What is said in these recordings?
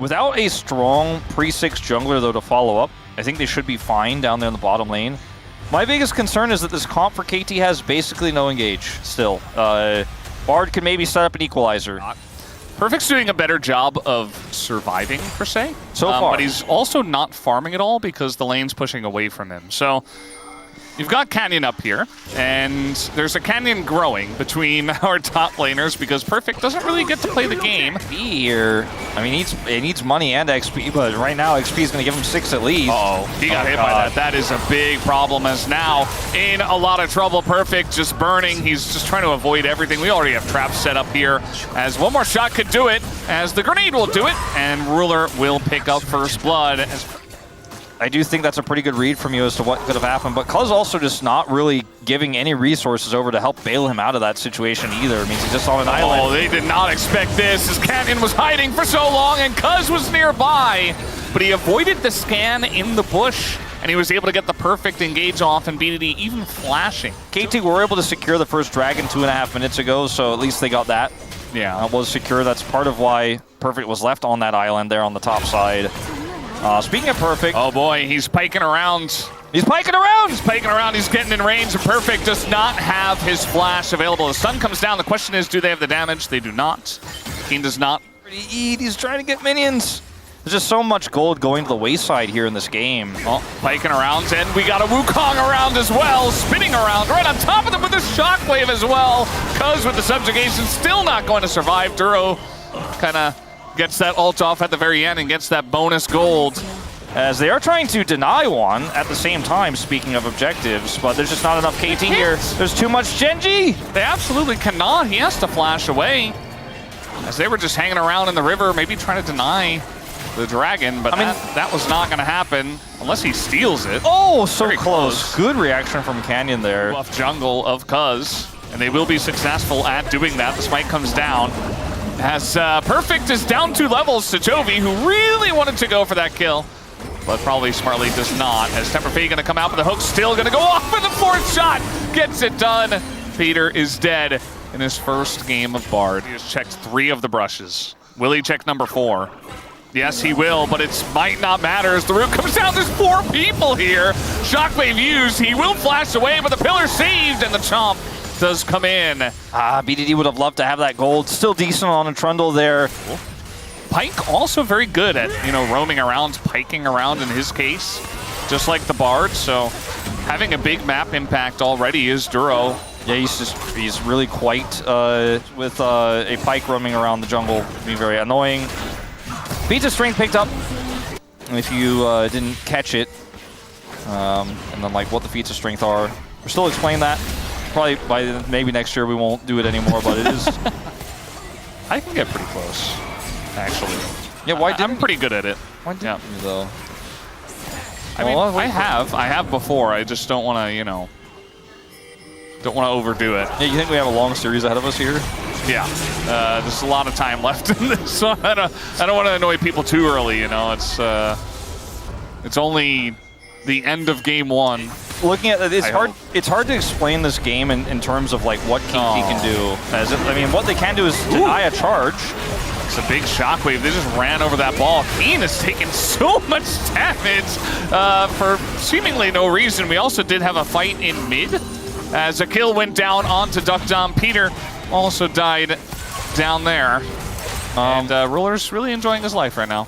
Without a strong pre-6 jungler, though, to follow up, I think they should be fine down there in the bottom lane. My biggest concern is that this comp for KT has basically no engage still. Bard can maybe set up an equalizer. Perfect's doing a better job of surviving, per se. So far. But he's also not farming at all because the lane's pushing away from him. So you've got Canyon up here, and there's a canyon growing between our top laners because Perfect doesn't really get to play the game. Here, I mean, he needs money and XP, but right now XP is going to give him 6 at least. Uh-oh, he got hit by that. That is a big problem, as now in a lot of trouble. Perfect just burning. He's just trying to avoid everything. We already have traps set up here, as one more shot could do it, as the grenade will do it, and Ruler will pick up first blood. I do think that's a pretty good read from you as to what could have happened, but Cuz also just not really giving any resources over to help bail him out of that situation either. It means he's just on an island. Oh, they did not expect this, as Canyon was hiding for so long and Cuz was nearby, but he avoided the scan in the bush, and he was able to get the perfect engage off, and BDD even flashing. KT were able to secure the first dragon 2.5 minutes ago, so at least they got that. Yeah. That was secure. That's part of why Perfect was left on that island there on the top side. Speaking of Perfect... Oh boy, he's piking around. He's piking around! He's piking around, he's getting in range. Perfect does not have his flash available. The sun comes down. The question is, do they have the damage? They do not. Keen does not. He's trying to get minions. There's just so much gold going to the wayside here in this game. Well, piking around, and we got a Wukong around as well, spinning around right on top of them with a shockwave as well. Cuz with the subjugation still not going to survive. Duro kind of gets that ult off at the very end and gets that bonus gold. As they are trying to deny one at the same time, speaking of objectives, but there's just not enough KT here. There's too much Gen.G. They absolutely cannot. He has to flash away, as they were just hanging around in the river, maybe trying to deny the dragon, but that was not going to happen unless he steals it. Oh, so close. Good reaction from Canyon there. Buff jungle of Cuz, and they will be successful at doing that. The spike comes down. As Perfect is down 2 levels to Chovy, who really wanted to go for that kill, but probably smartly does not. As Temper Fee going to come out, but the hook's still going to go off for the 4th shot. Gets it done. Peter is dead in his first game of Bard. He has checked 3 of the brushes. Will he check number 4? Yes, he will, but it might not matter as the root comes down. There's 4 people here. Shockwave used. He will flash away, but the pillar saved, and the chomp does come in. BDD would have loved to have that gold. Still decent on a Trundle there. Pike also very good at, roaming around, piking around in his case, just like the Bard. So having a big map impact already is Duro. Yeah, he's really quite with a Pike roaming around the jungle. Being very annoying. Pizza Strength picked up. If you didn't catch it, and then like what the feats of strength are, we're still explaining that. Probably by maybe next year we won't do it anymore, but it is. I can get pretty close, actually. Yeah, why didn't I'm pretty good at it. Why didn't you though? I mean, I have before. I just don't want to, don't want to overdo it. Yeah, you think we have a long series ahead of us here? Yeah, there's a lot of time left in this, so I don't want to annoy people too early. It's only the end of game 1. Looking at it, it's hard to explain this game in terms of like what KT can do. What they can do is deny a charge. It's a big shockwave. They just ran over that ball. Keen has taken so much damage for seemingly no reason. We also did have a fight in mid, as a kill went down onto Duck Dom. Peter also died down there. And Ruler's really enjoying his life right now.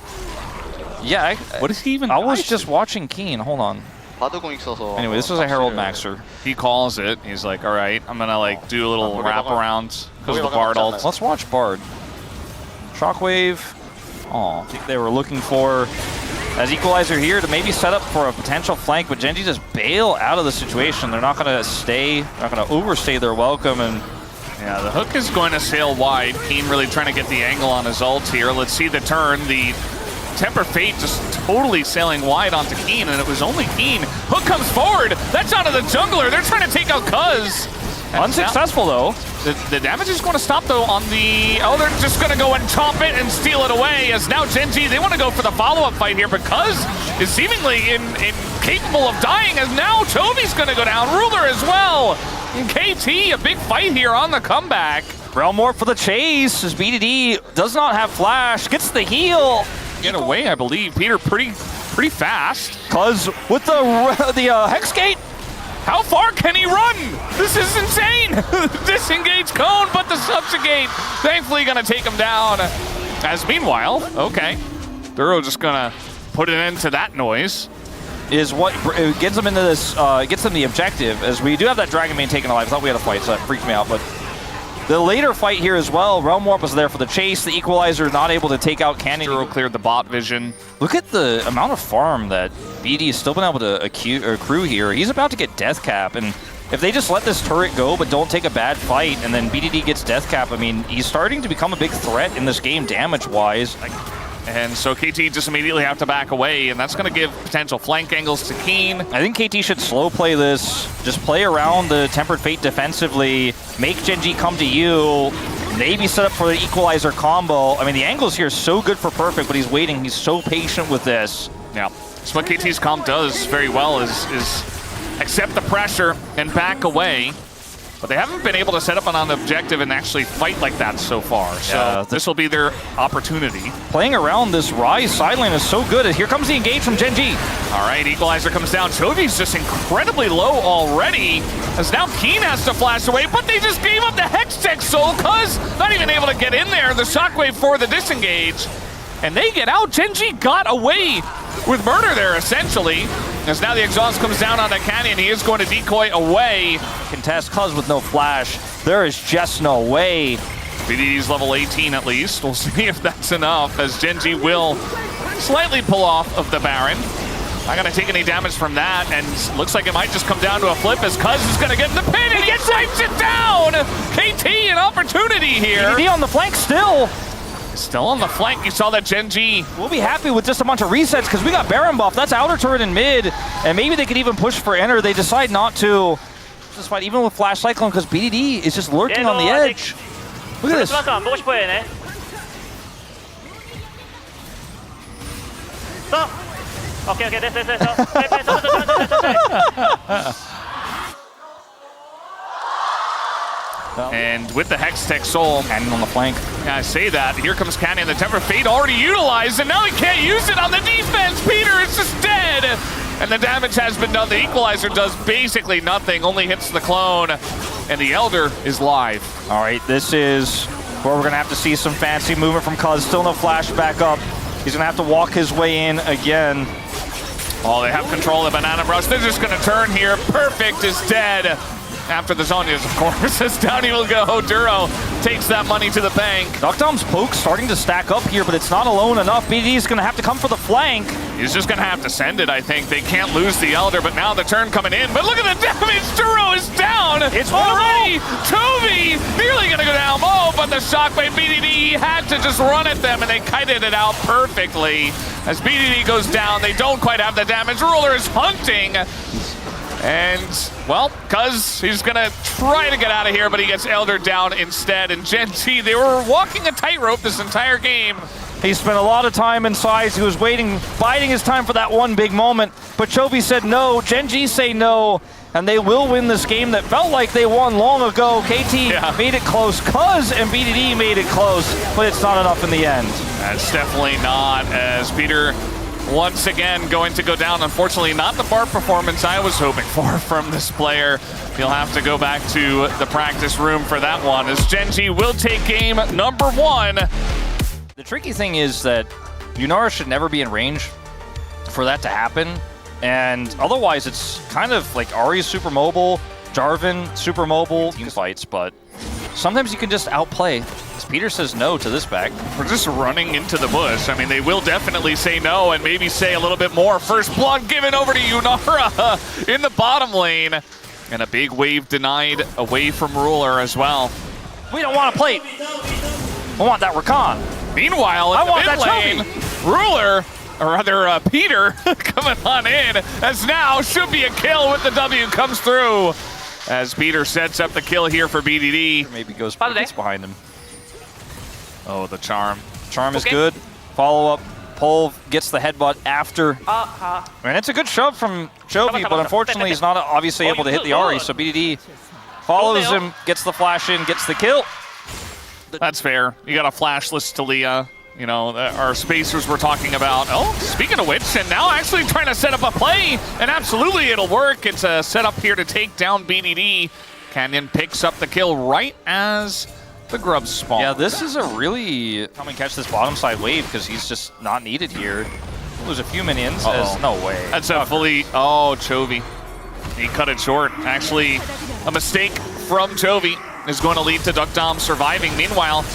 Yeah. What is he even? I was just watching Keen. Hold on. Anyway, this was a Herald Maxer. He calls it. He's like, all right, I'm going to do a little wraparound because of the Bard ult. Let's watch Bard. Shockwave. Oh, they were looking for as equalizer here to maybe set up for a potential flank, but Gen.G just bail out of the situation. They're not going to stay, not going to overstay their welcome. And yeah, the hook is going to sail wide. Keen really trying to get the angle on his ult here. Let's see the turn. The Temper Fate just totally sailing wide onto Keen, and it was only Keen. Hook comes forward. That's onto the jungler. They're trying to take out Cuz. Unsuccessful, though. The damage is going to stop, though, on the... Oh, they're just going to go and chomp it and steal it away, as now Gen.G, they want to go for the follow-up fight here, but Cuz is seemingly incapable of dying, as now Chovy's going to go down. Ruler as well. And KT, a big fight here on the comeback. Realmort for the chase, as BDD does not have flash, gets the heal. get away, I believe. Peter pretty fast. Cuz with the Hex Gate, how far can he run? This is insane. Disengage cone, but the subjugate thankfully gonna take him down. As meanwhile, okay, Duro just gonna put an end to that noise. Is what gets them into this, gets them the objective, as we do have that Dragon Main taken alive. I thought we had a fight, so that freaked me out, but the later fight here as well, Realm Warp was there for the chase, the Equalizer not able to take out Cannon. Duro cleared the bot vision. Look at the amount of farm that BD has still been able to accrue here. He's about to get Death Cap, and if they just let this turret go but don't take a bad fight, and then BDD gets Death Cap, I mean, he's starting to become a big threat in this game damage-wise. And so KT just immediately have to back away, and that's going to give potential flank angles to Keen. I think KT should slow play this, just play around the Tempered Fate defensively, make Gen.G come to you, maybe set up for the Equalizer combo. I mean, the angles here are so good for Perfect, but he's waiting. He's so patient with this. Yeah, so what KT's comp does very well is accept the pressure and back away. But they haven't been able to set up on the objective and actually fight like that so far. So this will be their opportunity. Playing around this Ryze side lane is so good. Here comes the engage from Gen.G. All right, Equalizer comes down. Chovy's just incredibly low already, as now Keen has to flash away, but they just gave up the Hextech Soul, cuz not even able to get in there. The Shockwave for the disengage. And they get out. Gen.G got away with murder there, essentially. As now the exhaust comes down on the Canyon, he is going to decoy away. Contest cuz with no flash. There is just no way. BDD's level 18 at least. We'll see if that's enough, as Gen.G will slightly pull off of the Baron. Not gonna take any damage from that, and looks like it might just come down to a flip as Cuz is gonna get in the pin, and he snipes it down! KT, an opportunity here. BDD on the flank still. Still on the flank. You saw that Gen.G. We'll be happy with just a bunch of resets because we got Baron buff. That's outer turret in mid, and maybe they could even push for enter. They decide not to. Just fight even with Flash Cyclone because BDD is just lurking on the edge. Look at this. And with the Hextech Soul, Cannon on the flank. Yeah, I say that. Here comes Canyon. The Temper Fate already utilized, and now he can't use it on the defense. Peter is just dead. And the damage has been done. The Equalizer does basically nothing, only hits the clone. And the Elder is live. All right, this is where we're going to have to see some fancy movement from Cuz. Still no flash back up. He's going to have to walk his way in again. Oh, they have control of Banana Rush. They're just going to turn here. Perfect is dead. After the Zhonya's, of course, as down he will go. Duro takes that money to the bank. Noctom's poke starting to stack up here, but it's not alone enough. BD is going to have to come for the flank. He's just going to have to send it, I think. They can't lose the Elder, but now the turn coming in. But look at the damage. Duro is down. It's already. Toby nearly going to go down. Oh, but the Shockwave BDD had to just run at them, and they kited it out perfectly. As BDD goes down, they don't quite have the damage. Ruler is hunting. And, well, Cuz, he's going to try to get out of here, but he gets Elder down instead. And Gen.G, they were walking a tightrope this entire game. He spent a lot of time inside. He was waiting, biding his time for that one big moment. But Chovy said no. Gen.G say no. And they will win this game that felt like they won long ago. KT made it close. Cuz and BDD made it close. But it's not enough in the end. That's definitely not, as Peter once again going to go down. Unfortunately, not the bar performance I was hoping for from this player. He'll have to go back to the practice room for that one, as Gen.G will take game number 1. The tricky thing is that Yunara should never be in range for that to happen. And otherwise, it's kind of like Ahri's super mobile, Jarvan super mobile team fights, but sometimes you can just outplay. As Peter says no to this back. We're just running into the bush. I mean, they will definitely say no and maybe say a little bit more. First blood given over to Yunara in the bottom lane. And a big wave denied away from Ruler as well. We don't want to play. I want that Rakan. Meanwhile, in the mid lane, Ruler, or rather Peter, coming on in, as now should be a kill with the W comes through. As Peter sets up the kill here for BDD. Maybe goes behind him. Oh, the charm. Charm is good. Follow up. Pull gets the headbutt after. And it's a good shove from Chovy, but unfortunately he's not obviously able to hit the Ahri, so BDD follows him, gets the flash in, gets the kill. That's fair. You got a flashless Talia. you know, our spacers were talking about. Oh, speaking of which, and now actually trying to set up a play, and absolutely it'll work. It's a setup here to take down BDD. Canyon picks up the kill right as the grubs spawn. Yeah, this is a really come and catch this bottom side wave because he's just not needed here. Lose a few minions. No way. That's a fully. Oh, Chovy. He cut it short. Actually, a mistake from Chovy is going to lead to DuckDom surviving. Meanwhile,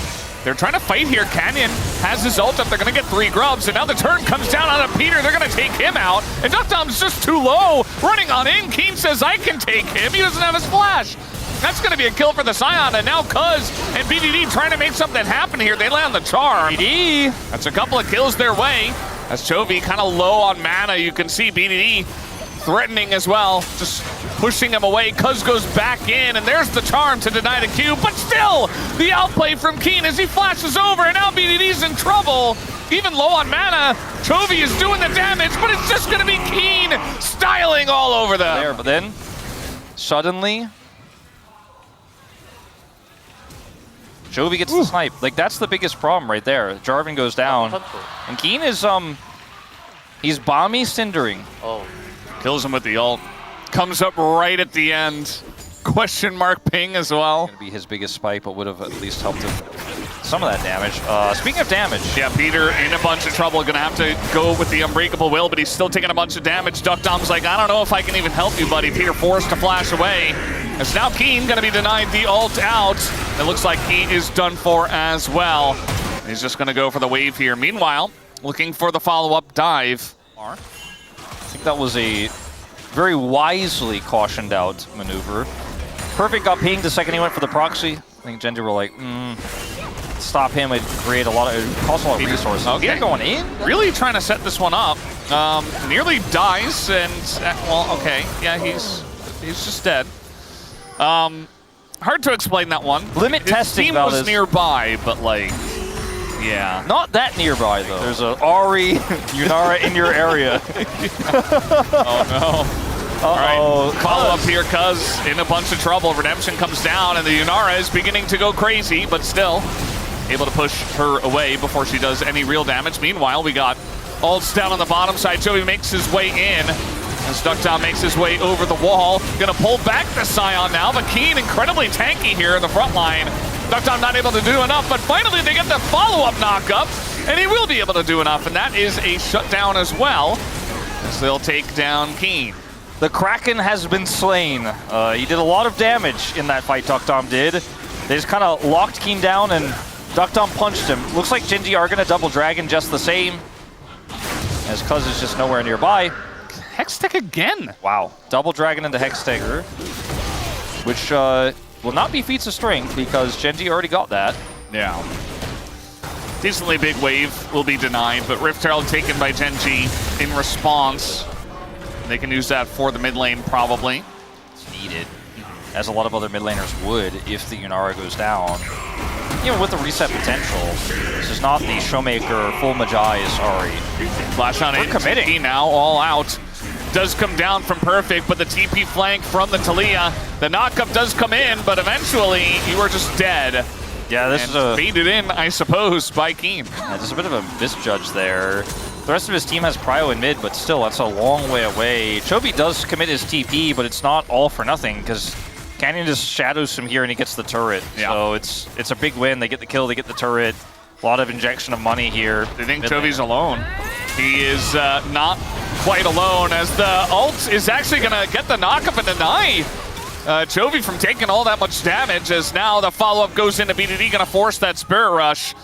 they're trying to fight here. Canyon has his ult up. They're going to get 3 grubs, and now the turn comes down on a Peter. They're going to take him out, and DuckDom's just too low. Running on in, Keen says, I can take him. He doesn't have his flash. That's going to be a kill for the Scion, and now Cuz and BDD trying to make something happen here. They land the charm. BDD, that's a couple of kills their way. As Chovy kind of low on mana, you can see BDD threatening as well, just pushing him away. Cuz goes back in, and there's the charm to deny the Q, but still, the outplay from Keen as he flashes over, and now BDD's in trouble. Even low on mana, Chovy is doing the damage, but it's just gonna be Keen styling all over them. There, but then, suddenly, Chovy gets the snipe. Like, that's the biggest problem right there. Jarvan goes down, and Keen is, he's bomby cindering. Oh. Kills him with the ult. Comes up right at the end. Question mark ping as well. Gonna be his biggest spike, but would have at least helped him some of that damage. Speaking of damage. Yeah, Peter in a bunch of trouble. Gonna have to go with the Unbreakable Will, but he's still taking a bunch of damage. DuckDom's like, I don't know if I can even help you, buddy. Peter forced to flash away. As now Keen gonna be denied the ult out. It looks like he is done for as well. He's just gonna go for the wave here. Meanwhile, looking for the follow-up dive. I think that was a very wisely cautioned out maneuver. Perfect got pinged the second he went for the proxy. I think Gen.G were like, stop him. It'd create a lot of, it costs a lot of resources. Okay. Yeah, going in. Really trying to set this one up. Nearly dies, and well, okay, yeah, he's just dead. Hard to explain that one. Limit testing. Team was nearby, but like, yeah, not that nearby though. There's a Ahri Yunara in your area. Oh no. All right, follow up here, Cuz in a bunch of trouble. Redemption comes down, and the Yunara is beginning to go crazy, but still able to push her away before she does any real damage. Meanwhile, we got ults down on the bottom side. Joey makes his way in as DuckDom makes his way over the wall. Gonna pull back the Scion now, but Keen incredibly tanky here in the front line. DuckDom not able to do enough, but finally they get the follow-up knock-up, and he will be able to do enough, and that is a shutdown as well, as they'll take down Keen. The Kraken has been slain. He did a lot of damage in that fight, DuckDom did. They just kind of locked Keen down, and DuckDom punched him. Looks like Gen.G are going to double Dragon just the same, as Cuz is just nowhere nearby. Hextech again. Wow. Double Dragon into Hextech, which will not be feats of strength because Gen.G already got that. Yeah. Decently big wave will be denied, but Rift Herald taken by Gen.G in response. They can use that for the mid lane probably. It's needed, as a lot of other mid laners would if the Yunara goes down. Even with the reset potential, this is not the Showmaker full Magi Ahri. Flash on it. Committing. Now all out. Does come down from Perfect, but the TP flank from the Talia. The knockup does come in, but eventually you are just dead. Yeah, this is a baited in, I suppose, by Keen. Yeah, there's a bit of a misjudge there. The rest of his team has Prio in mid, but still, that's a long way away. Chovy does commit his TP, but it's not all for nothing, because Canyon just shadows him here and he gets the turret. Yeah. So it's a big win. They get the kill, they get the turret. A lot of injection of money here. They think Chovy's alone. He is not quite alone, as the ult is actually going to get the knockup and deny Chovy from taking all that much damage, as now the follow-up goes into BDD, going to force that Spirit Rush.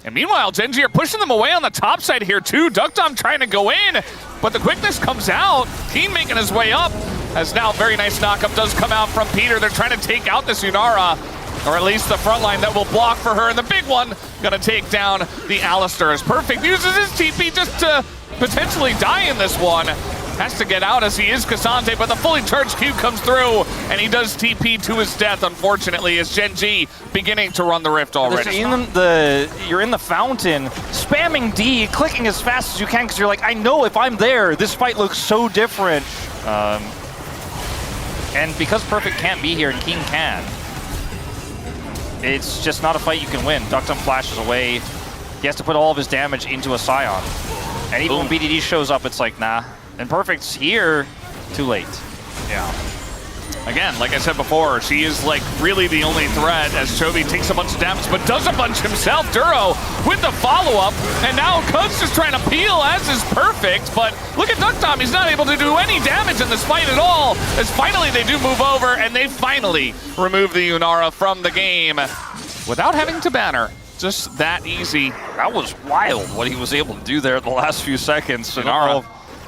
And meanwhile, Gen.G are pushing them away on the top side here too. DuckDom trying to go in, but the quickness comes out. Keen making his way up, as now very nice knockup does come out from Peter. They're trying to take out this Yunara, or at least the front line that will block for her. And the big one gonna take down the Alistar, as Perfect uses his TP just to potentially die in this one. Has to get out as he is Cassante, but the fully charged Q comes through, and he does TP to his death, unfortunately, as Gen.G beginning to run the Rift already. You're in the fountain, spamming D, clicking as fast as you can, because you're like, I know if I'm there, this fight looks so different. And because Perfect can't be here and Keen can, it's just not a fight you can win. DuckDom flashes away. he has to put all of his damage into a Scion. And even when BDD shows up, it's like, nah. And Perfect's here, too late. Yeah. Again, like I said before, she is like really the only threat as Chovy takes a bunch of damage, but does a bunch himself. Duro with the follow-up, and now Cuz just trying to peel, as is Perfect, but look at Ducktom, he's not able to do any damage in this fight at all, as finally they do move over, and they finally remove the Yunara from the game without having to ban her. Just that easy. That was wild what he was able to do there in the last few seconds. I don't know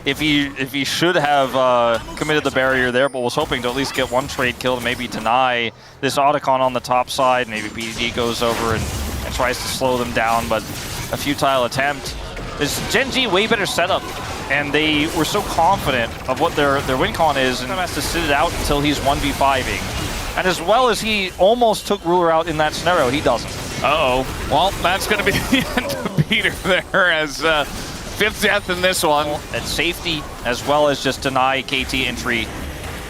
if he should have committed the barrier there, but was hoping to at least get one trade kill to maybe deny this Otacon on the top side. Maybe BDD goes over and tries to slow them down, but a futile attempt. This Gen.G way better setup, and they were so confident of what their win con is, and has to sit it out until he's 1v5ing. And as well as he almost took Ruler out in that scenario, he doesn't. Uh-oh. Well, that's going to be the end of Peter there, as fifth death in this one. At safety, as well as just deny KT entry.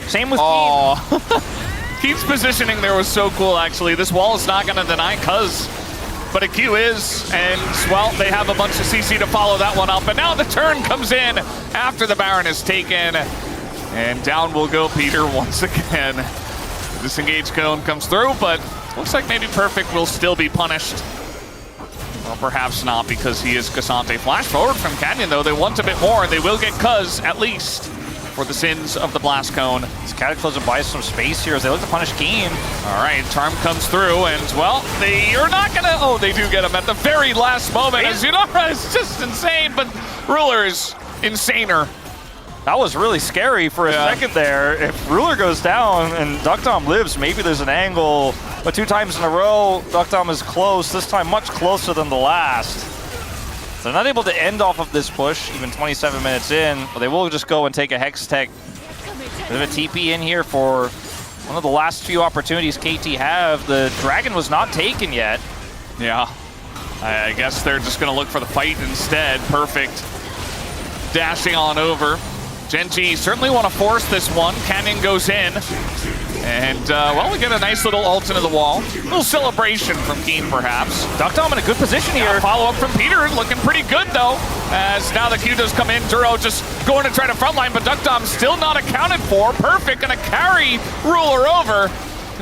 Same with Keith. Keith's positioning there was so cool, actually. This wall is not going to deny Cuz, but a Q is, and, well, they have a bunch of CC to follow that one up. And now the turn comes in after the Baron is taken, and down will go Peter once again. Disengage cone comes through, but looks like maybe Perfect will still be punished. Or perhaps not, because he is Cassante. Flash forward from Canyon, though. They want a bit more, and they will get Cuz, at least, for the sins of the Blast Cone. This Cataclysm buys some space here as they look to punish Game. All right, Charm comes through, and, well, they are not going to... Oh, they do get him at the very last moment, as Yunara is just insane, but Ruler is insaner. That was really scary for a second there. If Ruler goes down and Ducktom lives, maybe there's an angle. But 2 times in a row, Ducktom is close, this time much closer than the last. So they're not able to end off of this push, even 27 minutes in, but they will just go and take a Hex Tech. Bit of a TP in here for one of the last few opportunities KT have. The Dragon was not taken yet. Yeah, I guess they're just going to look for the fight instead. Perfect. Dashing on over. Gen.G certainly want to force this one. Canyon goes in. And, well, we get a nice little ult into the wall. A little celebration from Keen, perhaps. Ducktom in a good position here. Follow-up from Peter, looking pretty good, though. As now the Q does come in. Duro just going to try to frontline, but Ducktom still not accounted for. Perfect, gonna carry Ruler over.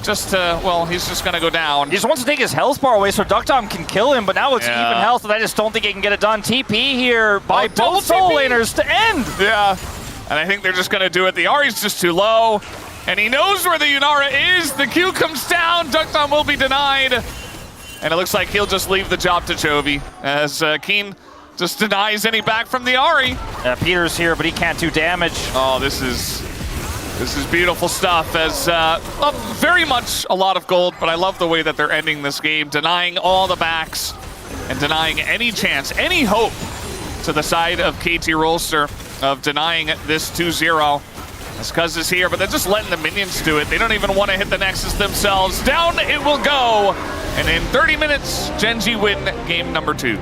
Just, well, he's just gonna go down. He just wants to take his health bar away so Ducktom can kill him, but now it's even health, and I just don't think he can get it done. TP here by both solo laners to end. Yeah. And I think they're just going to do it. The Ahri's just too low. And he knows where the Yunara is. The Q comes down. Ducktom will be denied. And it looks like he'll just leave the job to Chovy, as Keen just denies any back from the Ahri. Peter's here, but he can't do damage. Oh, this is beautiful stuff, as very much a lot of gold, but I love the way that they're ending this game, denying all the backs and denying any chance, any hope to the side of KT Rolster of denying this 2-0. As Cuz is here, but they're just letting the minions do it. They don't even want to hit the Nexus themselves. Down it will go. And in 30 minutes, Gen.G win game number 2.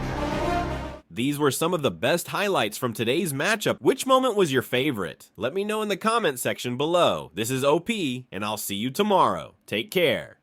These were some of the best highlights from today's matchup. Which moment was your favorite? Let me know in the comment section below. This is OP, and I'll see you tomorrow. Take care.